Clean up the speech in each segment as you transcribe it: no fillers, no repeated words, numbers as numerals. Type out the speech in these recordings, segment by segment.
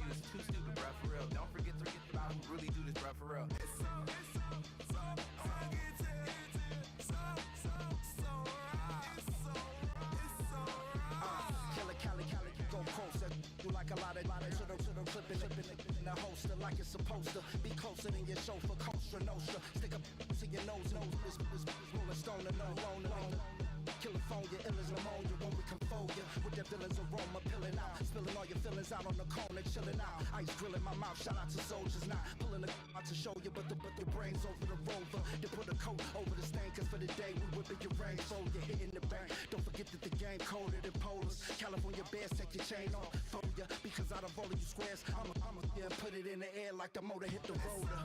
this too stupid, bruh, for real. Don't forget to get about who really do this, bruh, for real. Go closer, you like a lot of to the clipping in the holster like it's supposed to be closer than your chauffeur, Costa Nostra. Stick up to your nose, this rolling stone and alone. California, ill as pneumonia when we come for you. With that villain's aroma peeling out, spilling all your feelings out on the corner, chilling out. Ice grilling my mouth, shout out to soldiers, not pulling the out to show you, but the brains over the rover. To put a coat over the stain, cause for the day we whipping your range, so you're hitting the bank. Don't forget that the game colder than polars. California bears, take your chain off for ya, because out of all of you squares, I'ma yeah, put it in the air like the motor hit the rotor.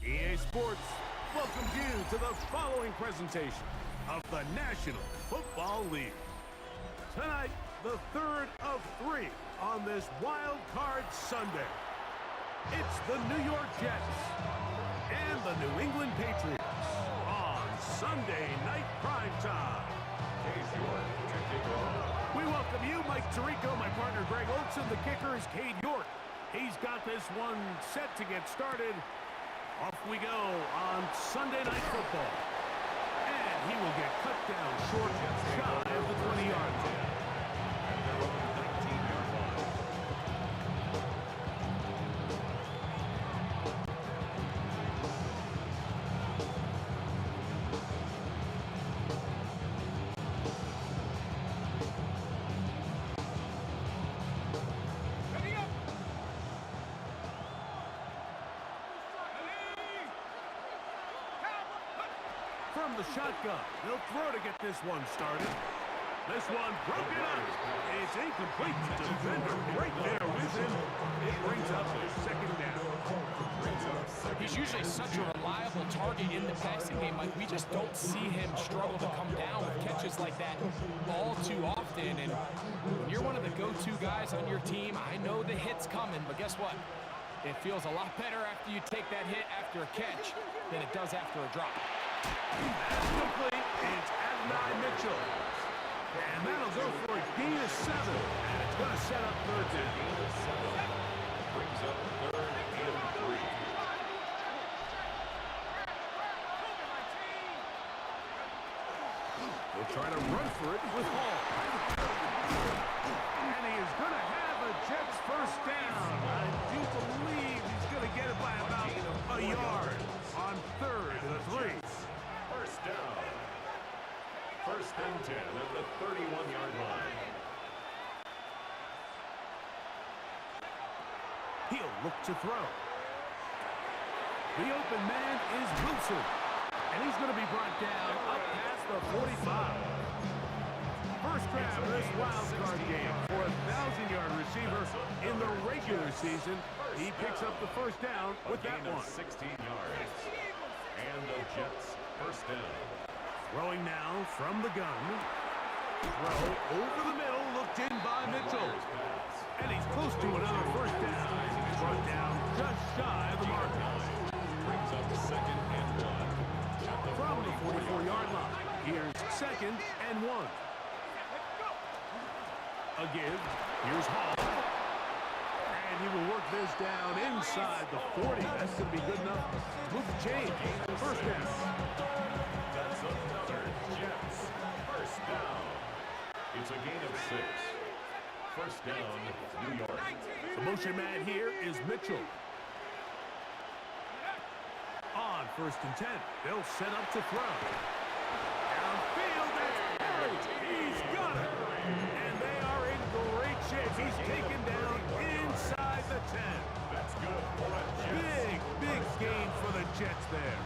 EA Sports welcomes you to the following presentation of the National Football League. Tonight, the third of three on this Wild Card Sunday. It's the New York Jets and the New England Patriots on Sunday Night Primetime. We welcome you, Mike Tirico, my partner Greg Olson. The kicker is Cade York. He's got this one set to get started. Off we go on Sunday Night Football. And he will get cut down short, shy of the 20-yard line. From the shotgun, they'll throw to get this one started. This one broken up. It's incomplete. The defender right there with him. It brings up second down. He's usually such a reliable target in the passing game. Like, we just don't see him struggle to come down with catches like that all too often. And when you're one of the go-to guys on your team, I know the hit's coming, but guess what? It feels a lot better after you take that hit after a catch than it does after a drop. That's complete. It's Adonai Mitchell. And that'll go for a gain of 7. And it's going to set up third down. Brings up third and 3. They'll try to run for it with Hall. And he is going to have a Jets first down. I do believe he's going to get it by about a yard on third and 3. First down. First and 10 at the 31-yard line. He'll look to throw. The open man is Wilson. And he's going to be brought down up past the 45. First grab of this wild card game for a 1,000-yard receiver in the regular season. He picks up the first down with that one. 16 yards. And the Jets first down. Throwing now from the gun. Throw over the middle, looked in by Mitchell. And he's close to another first down. He's brought down just shy of the mark. Brings up second and 1. From the 44-yard line, here's second and 1. A give. Here's Hall. And he will work this down inside the 40. That's going to be good enough to move the chain. First down. That's another Jets first down. It's a gain of 6. First down, New York. The motion man here is Mitchell. On first and 10, they'll set up to throw. Downfield, it's Perry. He's got it. And they are in great shape. He's taken down inside the 10. That's good for the Jets. Big gain for the Jets there.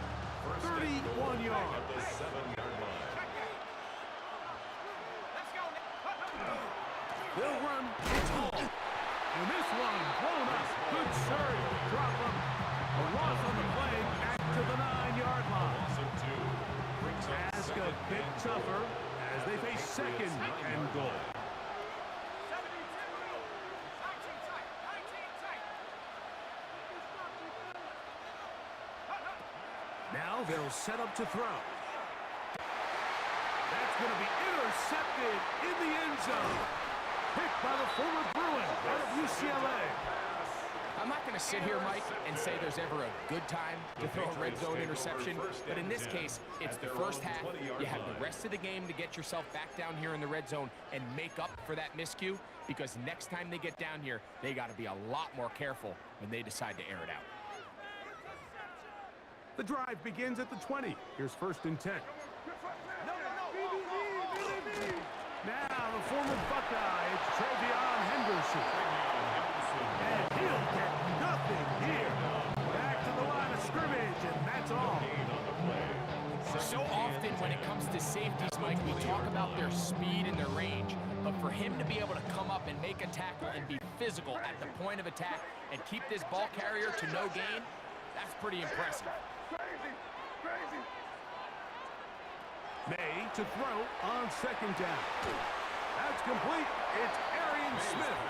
31 yards. At the 7-yard line. They'll run. It's Hall. And this one blown up. Good surge. Drop him. A loss on the play. Back to the 9-yard line. Ask a bit tougher as they face second and goal. Now they'll set up to throw. That's going to be intercepted in the end zone. Picked by the former Bruin out of UCLA. I'm not going to sit here, Mike, and say there's ever a good time to throw a red zone interception, but in this case, it's the first half. You have the rest of the game to get yourself back down here in the red zone and make up for that miscue, because next time they get down here, they got to be a lot more careful when they decide to air it out. The drive begins at the 20. Here's 1st and 10. Now the former Buckeye, it's Trevion Henderson. And he'll get nothing here. Back to the line of scrimmage, and that's all. So often when it comes to safeties, Mike, we talk about their speed and their range, but for him to be able to come up and make a tackle and be physical at the point of attack and keep this ball carrier to no gain, that's pretty impressive. May to throw on 2nd down. That's complete. It's Arian Smith.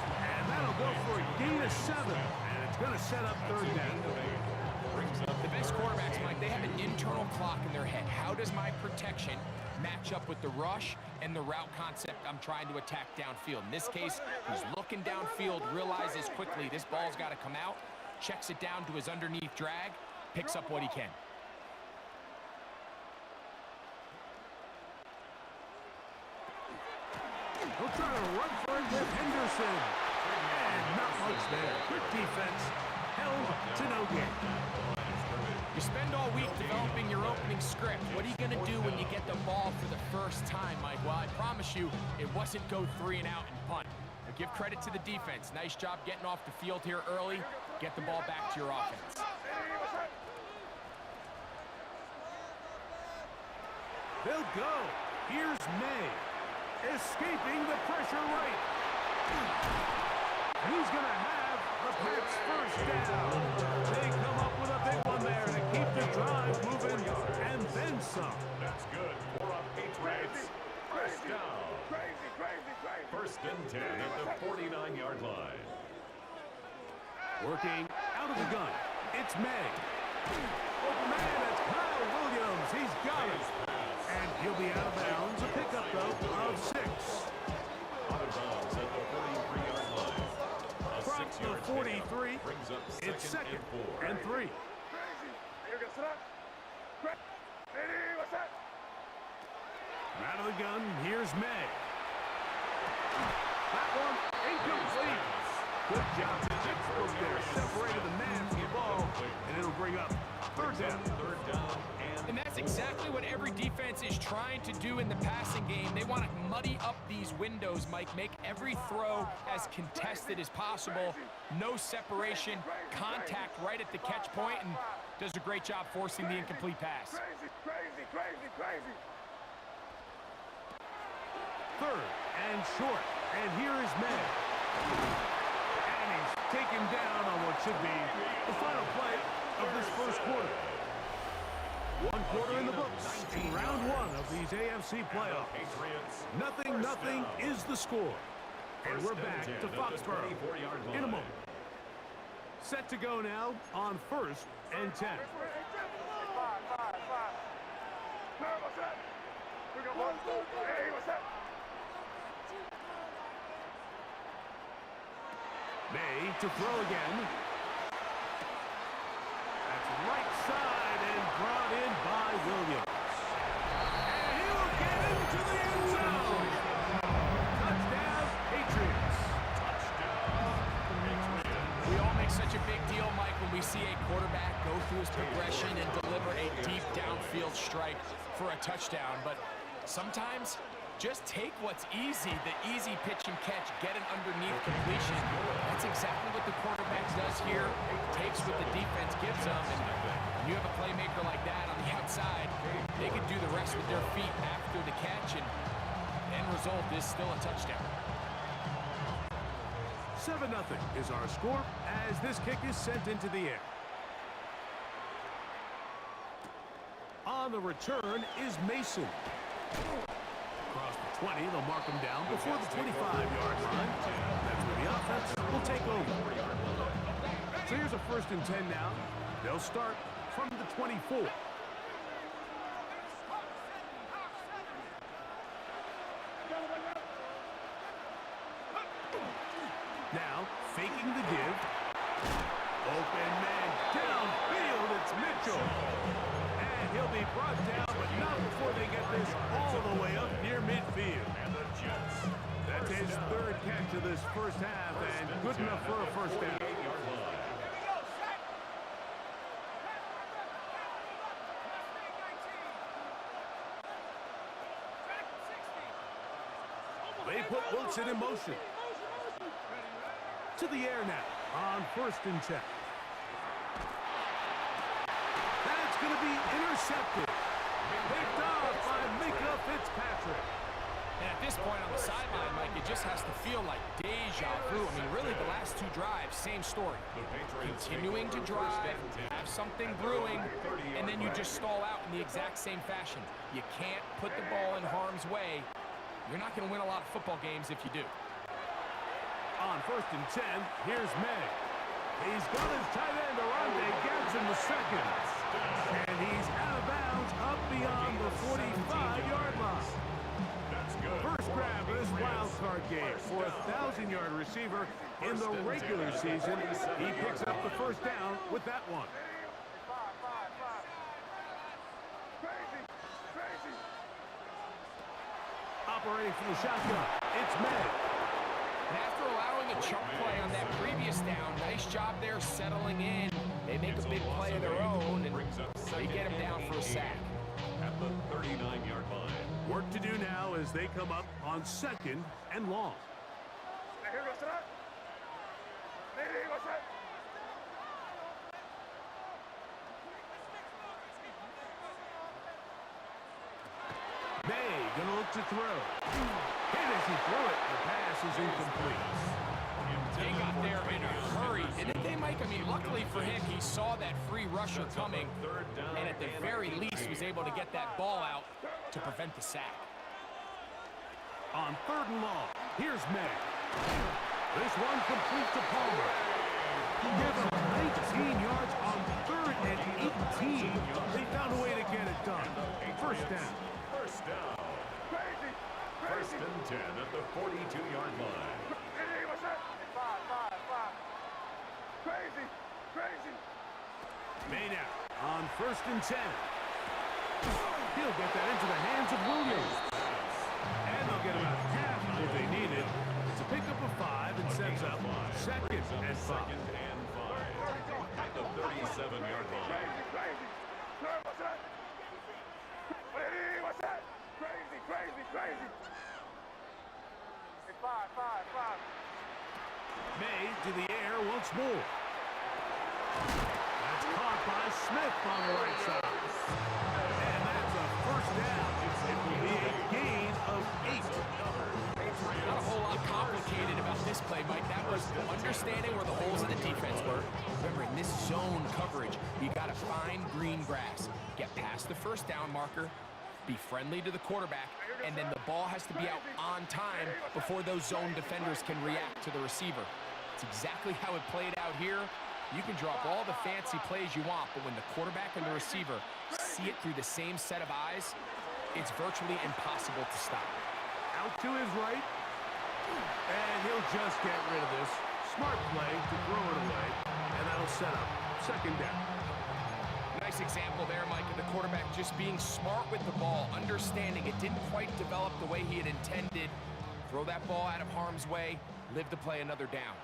And that'll go for a gain of 7. And it's going to set up 3rd down. The best quarterbacks, Mike, they have an internal clock in their head. How does my protection match up with the rush and the route concept I'm trying to attack downfield? In this case, he's looking downfield, realizes quickly this ball's got to come out, checks it down to his underneath drag, picks up what he can. He'll try to run for it with Henderson. And not much there. Good defense. Held to no gain. You spend all week developing your opening script. What are you going to do when you get the ball for the first time, Mike? Well, I promise you, it wasn't go 3 and out and punt. But give credit to the defense. Nice job getting off the field here early. Get the ball back to your offense. They'll go. Here's May. Escaping the pressure right. And he's going to have the Pats' 1st down. They come up with a big one there to keep the drive moving and then some. That's good for a Patriots. 1st down. 1st and 10 at the 49-yard line. Working out of the gun. It's May. Oh, man, it's Kyle Williams. He's got it. And he'll be out of bounds. A pickup, though, of 6. Out of bounds at the 43-yard line. A From 6-yard the 43, brings up it's 2nd and 4. and 3. Out of the gun, here's May. That one incomplete. Good job. Textbook there. Separated the man from the ball, and it'll bring up 3rd down. 3rd down. And that's exactly what every defense is trying to do in the passing game. They want to muddy up these windows, Mike, make every throw as contested as possible. No separation, contact right at the catch point, and does a great job forcing the incomplete pass. Crazy. 3rd and short. And here is May. And he's taken down on what should be the final play of this 1st quarter. 1 quarter in the books in round 1 of these AFC playoffs. Nothing is the score. And we're back to Foxborough in a moment. Set to go now on 1st and 10. May to throw again. That's right side and brought in by Williams. And he will get into the end zone. Touchdown, Patriots. We all make such a big deal, Mike, when we see a quarterback go through his progression and deliver a deep downfield strike for a touchdown. But sometimes, just take what's easy, the easy pitch and catch, get an underneath completion. That's exactly what the quarterback does here. Takes what the defense gives them, and when you have a playmaker like that on the outside, they can do the rest with their feet after the catch, and the end result is still a touchdown. 7-0 is our score as this kick is sent into the air. On the return is Mason. Across the 20, they'll mark him down before the 25-yard line. That's where the offense will take over. So here's a 1st and 10 now. They'll start from the 24. Now, faking the give. Open man downfield, it's Mitchell. And he'll be brought down, but not before they get this all the way up near midfield. And the Jets. That's his 3rd catch of this first half, and good enough for a 1st down. 8-yard line. They put Wilson in motion. To the air now on 1st and 10. That's going to be intercepted. Picked off by Minkah Fitzpatrick. And at this point on the sideline, Mike, it just has to feel like deja vu. I mean, really, the last 2 drives, same story. Continuing to drive, have something brewing, and then you just stall out in the exact same fashion. You can't put the ball in harm's way. You're not going to win a lot of football games if you do. On 1st and 10, here's May. He's got his tight end, Oronde Gadsden II. And he's out of bounds up beyond the 45-yard line. That's good. First grab of this wild card game for a 1,000-yard receiver in the regular season. He picks up the 1st down with that one. Operating from the shotgun, it's May. And after allowing a chunk play on that previous down, nice job there settling in. They make a big play of their own, and they get him down for a sack. At the 39-yard line. Work to do now as they come up on 2nd and long. May gonna look to throw. And as he threw it, the pass is incomplete. They got there in a hurry, didn't they, Mike? I mean, luckily for him, he saw that free rusher coming, and at the very least was able to get that ball out to prevent the sack. On 3rd and long, here's May. This one complete to Palmer. Give him 19 yards on 3rd and 18. They found a way to get it done. 1st down. 1st down. 1st and 10 at the 42-yard line. May now on 1st and 10. He'll get that into the hands of Williams. And they'll get about half of what they needed. It's a pickup of 5 and sets up 2nd and 5. 2nd and 5. At the 37-yard line. May to the air once more. That's caught by Smith on the right side. And that's a 1st down. It will be a gain of 8. Not a whole lot complicated about this play, Mike. That was understanding where the holes in the defense were. Remember, in this zone coverage, you got to find green grass. Get past the 1st down marker, be friendly to the quarterback, and then the ball has to be out on time before those zone defenders can react to the receiver. It's exactly how it played out here. You can drop all the fancy plays you want, but when the quarterback and the receiver see it through the same set of eyes, it's virtually impossible to stop. Out to his right. And he'll just get rid of this. Smart play to throw it away. And that'll set up 2nd down. Nice example there, Mike, of the quarterback just being smart with the ball, understanding it didn't quite develop the way he had intended. Throw that ball out of harm's way, live to play another down.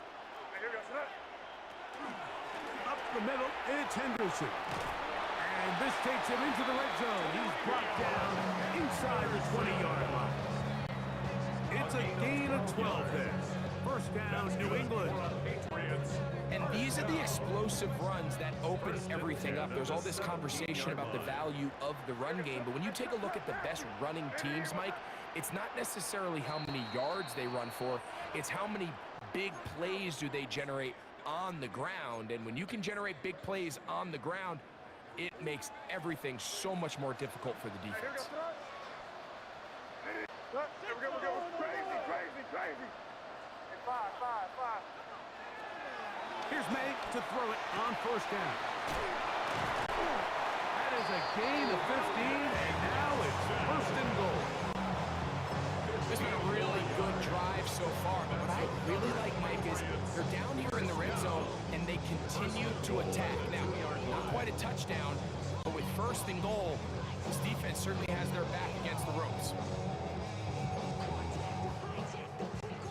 Up the middle, it's Henderson. And this takes him into the red zone. He's brought down inside the 20-yard line. It's a gain of 12 there. 1st down, New England. And these are the explosive runs that open everything up. There's all this conversation about the value of the run game, but when you take a look at the best running teams, Mike, it's not necessarily how many yards they run for, it's how many big plays do they generate on the ground? And when you can generate big plays on the ground, it makes everything so much more difficult for the defense. Here's May to throw it on first down. That is a gain of 15, and now it's first and goal. This has been a really good drive so far, but what I really like, Mike, is they're down here in the red zone, and they continue to attack. Now, not quite a touchdown, but with first and goal, this defense certainly has their back against the ropes.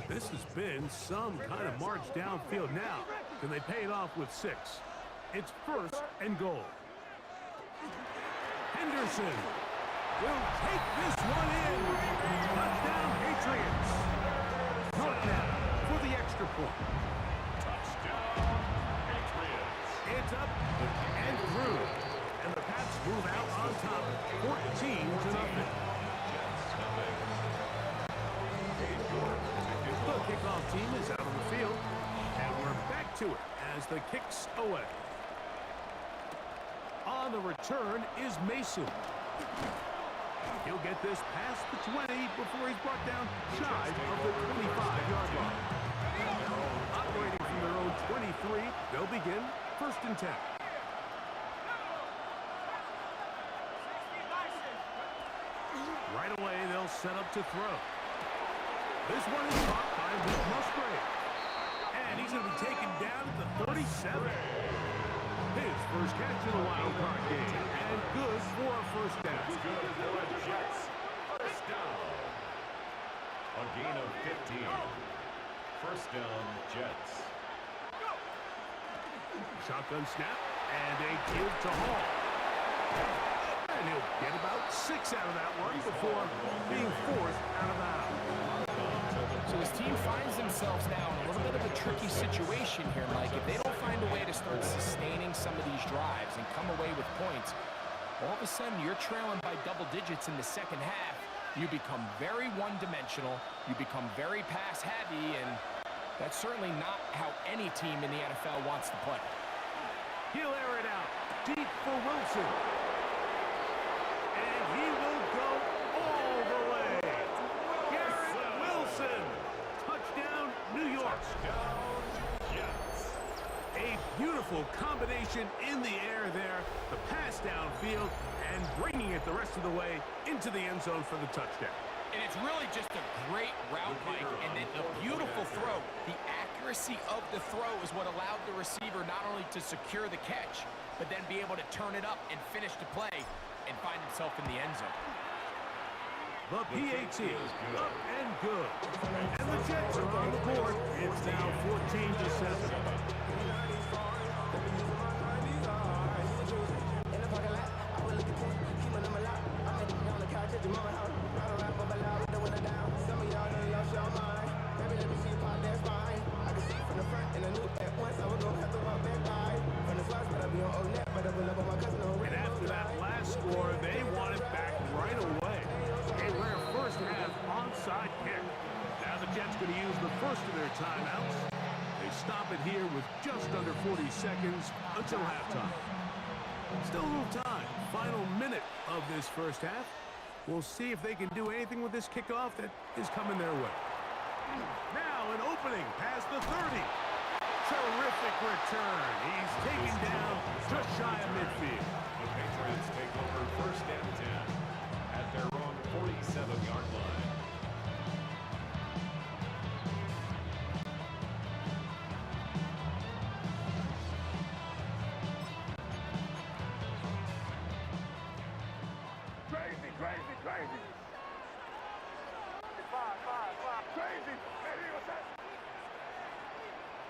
This has been some kind of march downfield now. Can they pay it off with 6? It's first and goal. Henderson will take this one in. Touchdown, Patriots. North now for the extra point. Touchdown, Patriots. It's up and through. And the Pats move out on top, 14-0. The kickoff team is out on the field, and we're back to it as the kick's away. On the return is Mason. He'll get this past the 20 before he's brought down shy of the 25-yard line. Operating from their own 23, they'll begin first and 10. Right away, they'll set up to throw. This one is caught by Luke Musgrave. And he's going to be taken down at the 37. His first catch in the wild card game. And good for a first down. Good for the Jets. First down. A gain of 15. First down, Jets. Shotgun snap. And a give to Hall. And he'll get about 6 out of that one before being forced out of bounds. So this team finds themselves now in a little bit of a tricky situation here, Mike. If they don't find a way to start sustaining some of these drives and come away with points, all of a sudden you're trailing by double digits in the second half. You become very one-dimensional. You become very pass-heavy, and that's certainly not how any team in the NFL wants to play. He'll air it out deep for Wilson. And he will go all the way. Garrett Wilson. Touchdown, New York. Touchdown, Jets. A beautiful combination in the air there. The pass downfield and bringing it the rest of the way into the end zone for the touchdown. And it's really just a great route, Mike, and then a beautiful throw. The accuracy of the throw is what allowed the receiver not only to secure the catch, but then be able to turn it up and finish the play and find himself in the end zone. The PAT is up and good. And the Jets are on the board. It's now 14-7. And after that last score, they want it back right away. A rare first half onside kick. Now the Jets going to use the first of their timeouts. They stop it here with just under 40 seconds until halftime. Still a little time. Final minute of this first half. We'll see if they can do anything with this kickoff that is coming their way. Now an opening past the 30. Terrific return. He's taken down just shy of midfield. The Patriots take over first and 10 at their own 47-yard line. Crazy, crazy, crazy. Five. Crazy. Maybe what's that?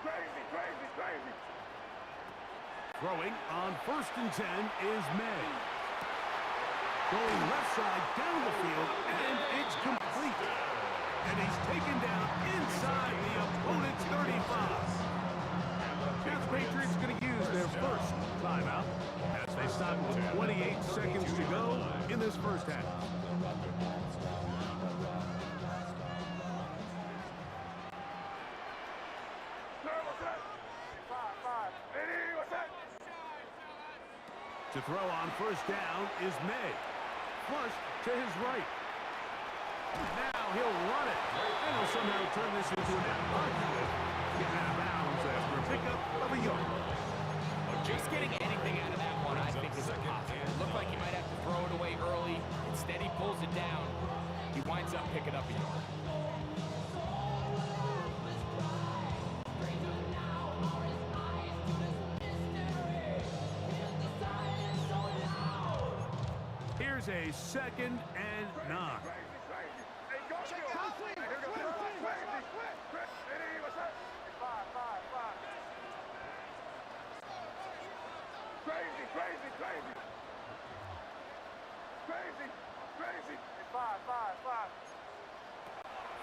Crazy, crazy, crazy. Throwing on first and 10 is May. Going left side down the field, and it's complete. And he's taken down inside the opponent's 35. Now the Patriots going to use their first timeout as they stop with 28 seconds to go in this first half. To throw on first down is May. Flush to his right. Now he'll run it. And he'll somehow turn this into an positive. Get out of bounds after a pickup of a yard. Just getting anything out of that one, I think, is impossible. It looked like he might have to throw it away early. Instead, he pulls it down. He winds up picking up a yard. Here's a 2nd and 9.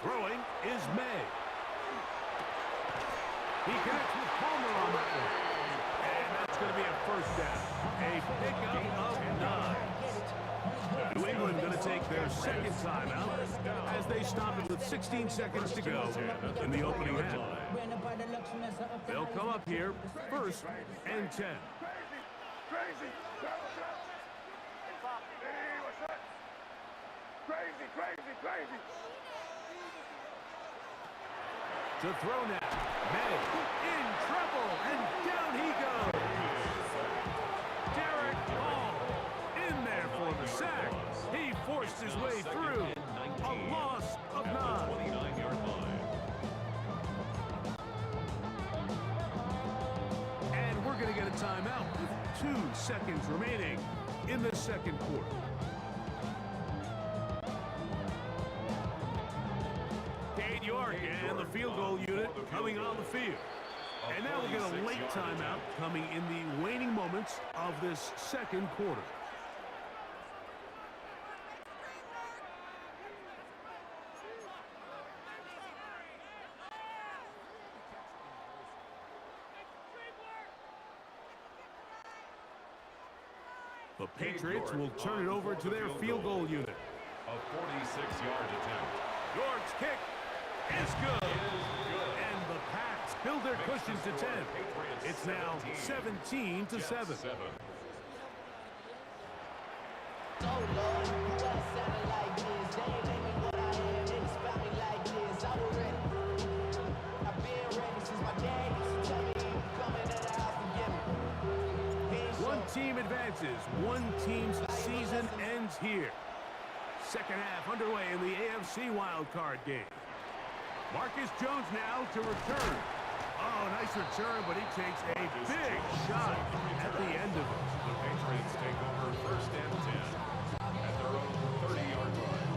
Throwing is May. He connects with Palmer on that one. And that's going to be a first down. A pickup of 9. New England going to take their second timeout as they stop it with 16 seconds to go in the opening half. They'll come up here, 1st and 10. To throw now. May in trouble, and down he goes. Derek Hall in there for the sack. He forced his way through. A loss of 9. 29-yard line. And we're going to get a timeout with 2 seconds remaining in the second quarter. Cade York and the field goal unit coming on the field. And now we get a late timeout coming in the waning moments of this second quarter. The Patriots will turn it over to their field goal unit. A 46-yard attempt. York's kick is good. And the Pats build their cushion to 10. It's now 17-7. One team advances. One team's season ends here. Second half underway in the AFC wildcard game. Marcus Jones now to return. Oh, nice return, but he takes a big shot at the end of it. The Patriots take over 1st and 10 at their own 30-yard line.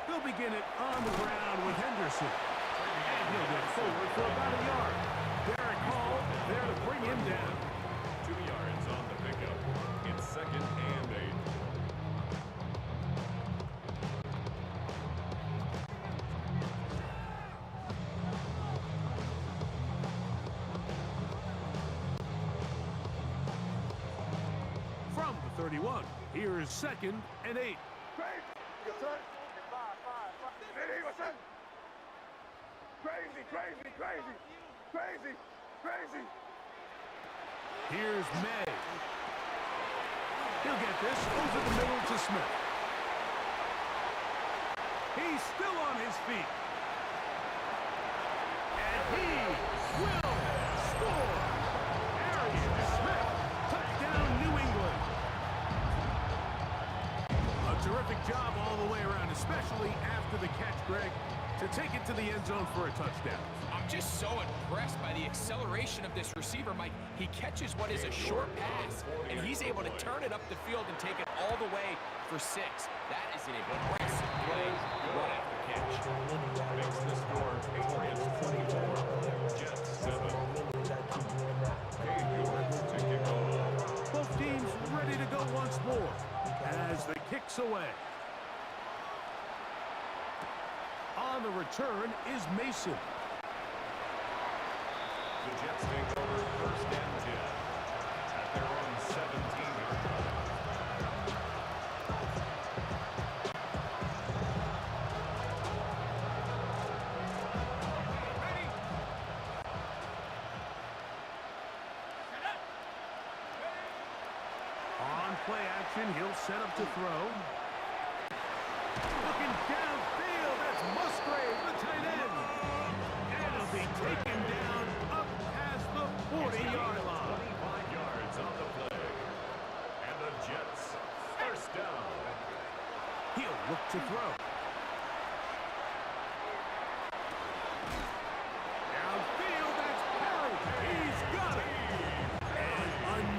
They'll begin it on the ground with Henderson. And he'll get forward for about a yard. Derek Hall there to bring him down. 2 yards on the pickup. It's 2nd and 8. From the 31, here's 2nd and 8. Here's May. He'll get this over the middle to Smith. He's still on his feet. And he will score. Arian Smith, touchdown New England. A terrific job all the way around, especially after the catch, Greg, to take it to the end zone for a touchdown. I'm just so impressed by the acceleration of this receiver, Mike. He catches what is a short pass, and he's able to turn it up the field and take it all the way for 6. That is an impressive play run after catch. Makes the score Patriots 24, Jets 7. Cade York to kick off. Both teams ready to go once more as the kick's away. On On the return is Mason. The Jets take over first and 10 at their own 17-yard line. On play action, he'll set up to throw. Looking downfield, that's Musgrave, the tight end. And he'll be taken down up past the 40-yard line. 25 yards on the play. And the Jets, first down. He'll look to throw. Downfield, that's Perry. He's got it. And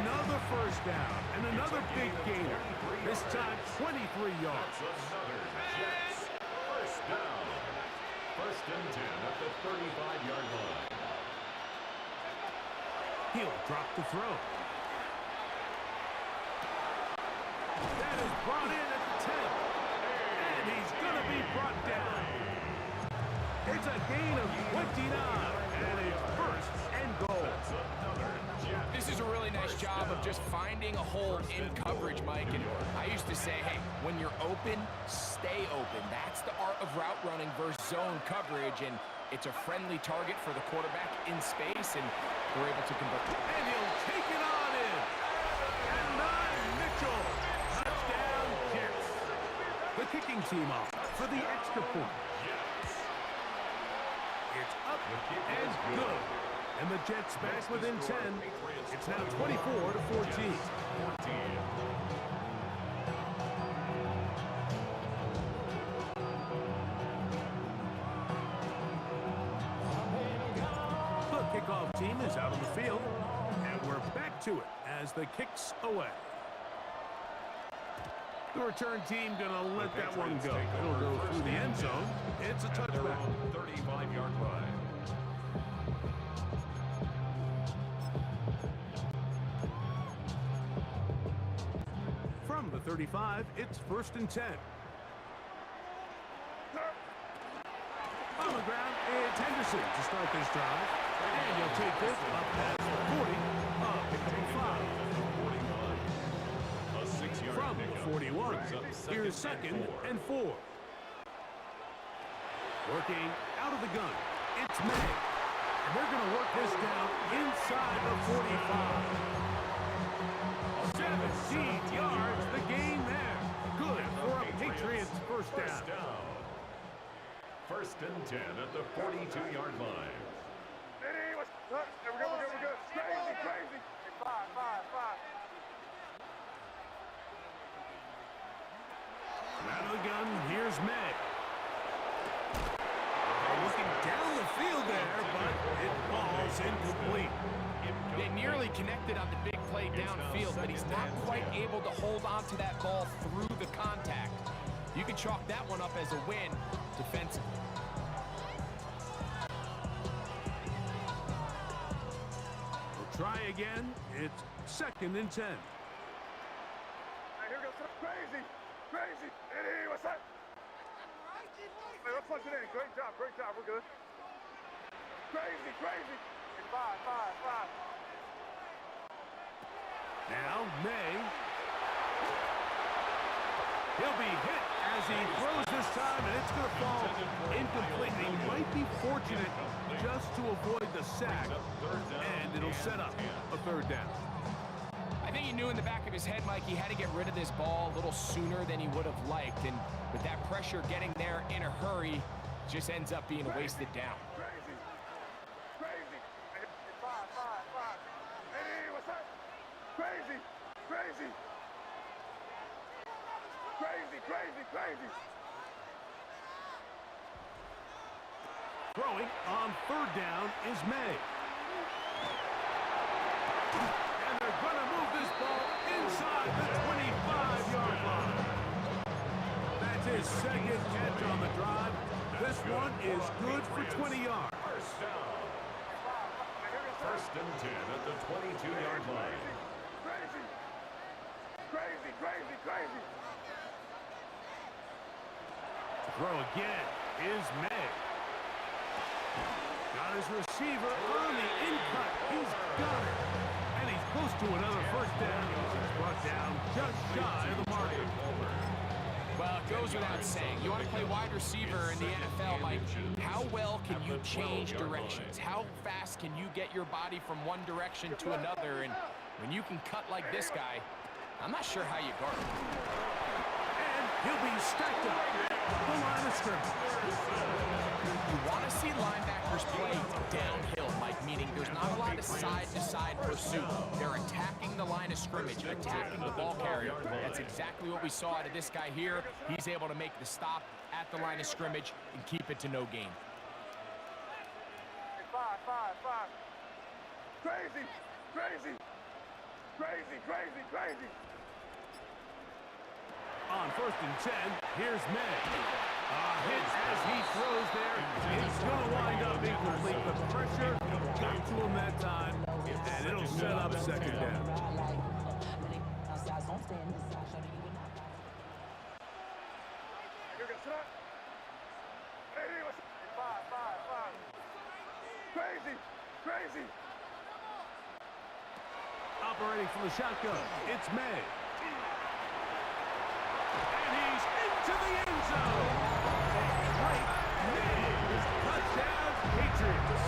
another first down. And another big gainer. This time, 23 yards. That's another Jets, first down. First and 10 at the 35-yard line. He'll drop the throw. That is brought in at the 10. And he's going to be brought down. It's a gain of 29. And it's first and goal. That's another Jets. This is a really nice job of just finding a hole in coverage, Mike. And I used to say, hey, when you're open, stay open. That's the art of route running versus zone coverage. And it's a friendly target for the quarterback in space, and we're able to convert. And he'll take it on in. And Mitchell. Touchdown, Jets. The kicking team off for the extra point. It's up and good. And the Jets back within 10. It's now 24-14. The kickoff team is out on the field. And we're back to it as the kick's away. The return team gonna let that one go. It'll go through the end zone. It's a touchback. 35-yard line. From the 35, it's first and 10. On the ground, it's Henderson to start this drive. And he'll take this up past the 40, up to the 5. A 6-yard From pickup the 41, brings up here's second second and 4. Working out of the gun, it's May. And they're going to work this down inside the 45. 17 yards, the gain there. Good for a Patriots first down. First and 10 at the 42-yard line. We're good. Crazy. Five. Out of the gun, here's May. Looking down the field there, but it falls incomplete. They nearly connected on the big play downfield, but he's not quite able to hold on to that ball through the contact. You can chalk that one up as a win defensively. We'll try again. It's second and 10. Hey, here we go. Crazy. Hey, what's that? Hey, let's punch it in. Great job. We're good. Crazy. Five. Now, May. He'll be hit as he throws this time, and it's going to fall incomplete. He might be fortunate just to avoid the sack, and it'll set up a third down. I think he knew in the back of his head, Mike, he had to get rid of this ball a little sooner than he would have liked. And with that pressure getting there in a hurry, just ends up being a wasted down. Crazy. Hey, five. Hey, what's that? Crazy. Throwing on third down is May. And they're going to move this ball inside the 25-yard line. That's his second catch on the drive. This one is good for 20 yards. First down. First and 10 at the 22-yard line. Crazy. Throw again. is May. Got his receiver on the in-cut. He's got it. And he's close to another first down. He's brought down just shy of the marker. Well, it goes without saying. You want to play wide receiver in the NFL, Mike. How well can you change directions? How fast can you get your body from one direction to another? And when you can cut like this guy, I'm not sure how you guard him. And he'll be stacked up at the line of scrimmage. You want to see linebackers play downhill, Mike, meaning there's not a lot of side-to-side pursuit. They're attacking the line of scrimmage, attacking the ball carrier. That's exactly what we saw out of this guy here. He's able to make the stop at the line of scrimmage and keep it to no gain. Five. Crazy. On 1st and 10, here's May. Hit as he throws there. It's going to wind up incomplete. The pressure got to him that time, and it'll set up second down. Crazy. Operating from the shotgun, it's May. And he's into the end zone. Great May. Touchdown, Patriots.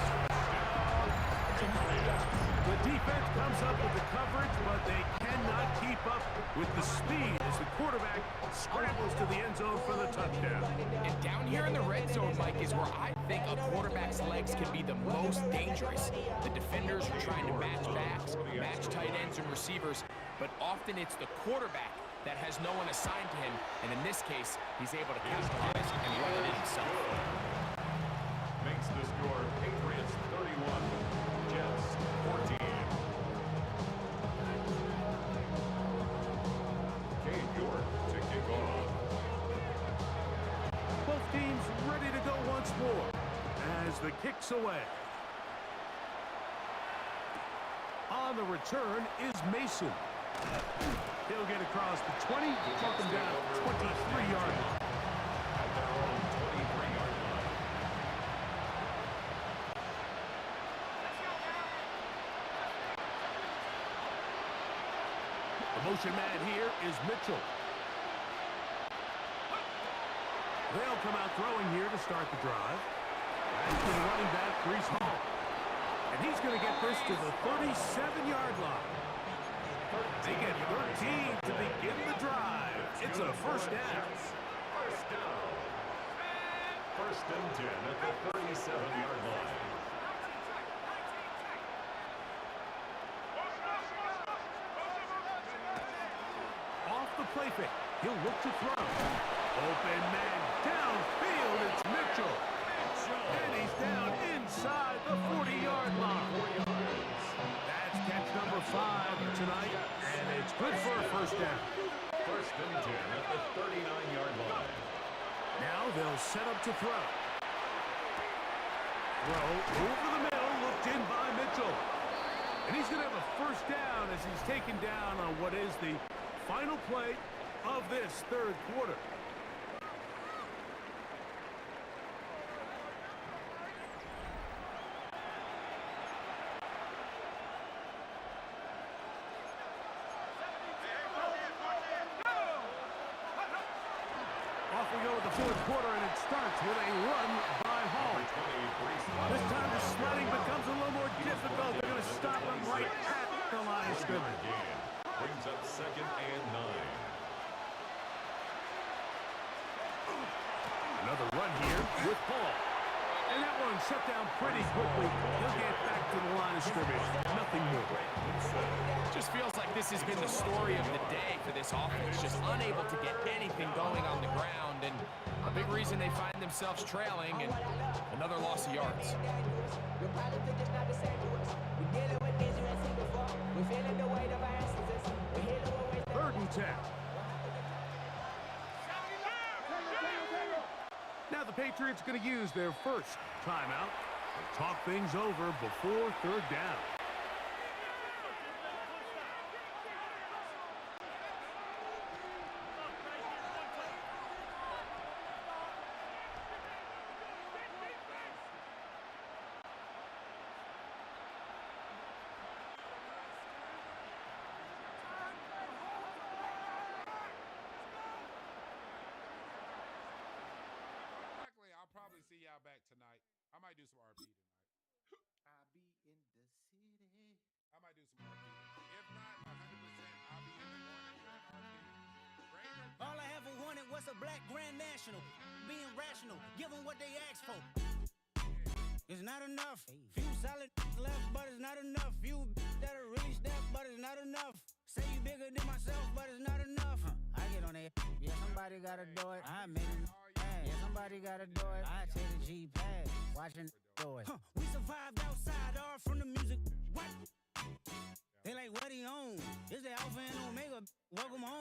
The defense comes up with the coverage, but they cannot keep up with the speed as the quarterback scrambles to the end zone for the touchdown. And down here in the red zone, Mike, is where I think a quarterback's legs can be the most dangerous. The defenders are trying to match backs, match tight ends and receivers, but often it's the quarterback that has no one assigned to him, and in this case, he's able to capitalize and run it in himself. Makes the score Patriots 31, Jets 14. Cade York to kick off. Both teams ready to go once more as the kick's away. On the return is Mason. He'll get across the 20, talk him down 23-yard line. At their own 23-yard line. The motion man here is Mitchell. They'll come out throwing here to start the drive. That's the running back, Breece Hall. And he's going to get this to the 37-yard line. They get 13 to begin the drive. It's a first down. First down. First and 10 at the 37-yard line. Off the play fake. He'll look to throw. Open man downfield. It's Mitchell. And he's down inside the 40-yard line. That's catch number 5 tonight, and it's good for a first down. First and 10 at the 39-yard line. Now they'll set up to throw. Throw over the middle, looked in by Mitchell. And he's going to have a first down as he's taken down on what is the final play of this third quarter. Off we go with the fourth quarter, and it starts with a run by Hall. This time the sledding becomes a little more difficult. They're going to stop him right at the line of scrimmage. Brings up second and 9. Another run here with Paul. And that one shut down pretty quickly. He'll get back to the line of scrimmage. Nothing more. Just feels like this has been the story of the day for this offense. Just unable to get anything going on the ground. And a big reason they find themselves trailing and another loss of yards. Third and 10. Now the Patriots going to use their first timeout to talk things over before third down. y'all back tonight. I might do some RP tonight. I be in the city. I might do some RP. If not, 100%, I'll be in the morning doing RP. Raymond, All I ever wanted was a black Grand National. Being rational, give them what they asked for. It's not enough. Few solid left, but it's not enough. Few that'll really step, but it's not enough. Say you bigger than myself, but it's not enough. I get on it. Yeah, somebody gotta do it. I made it. Yeah, somebody gotta do it. I take the G-Pad, watching do it. We survived outside, all from the music. What? They like, what he on? It's the Alpha and Omega. Welcome home.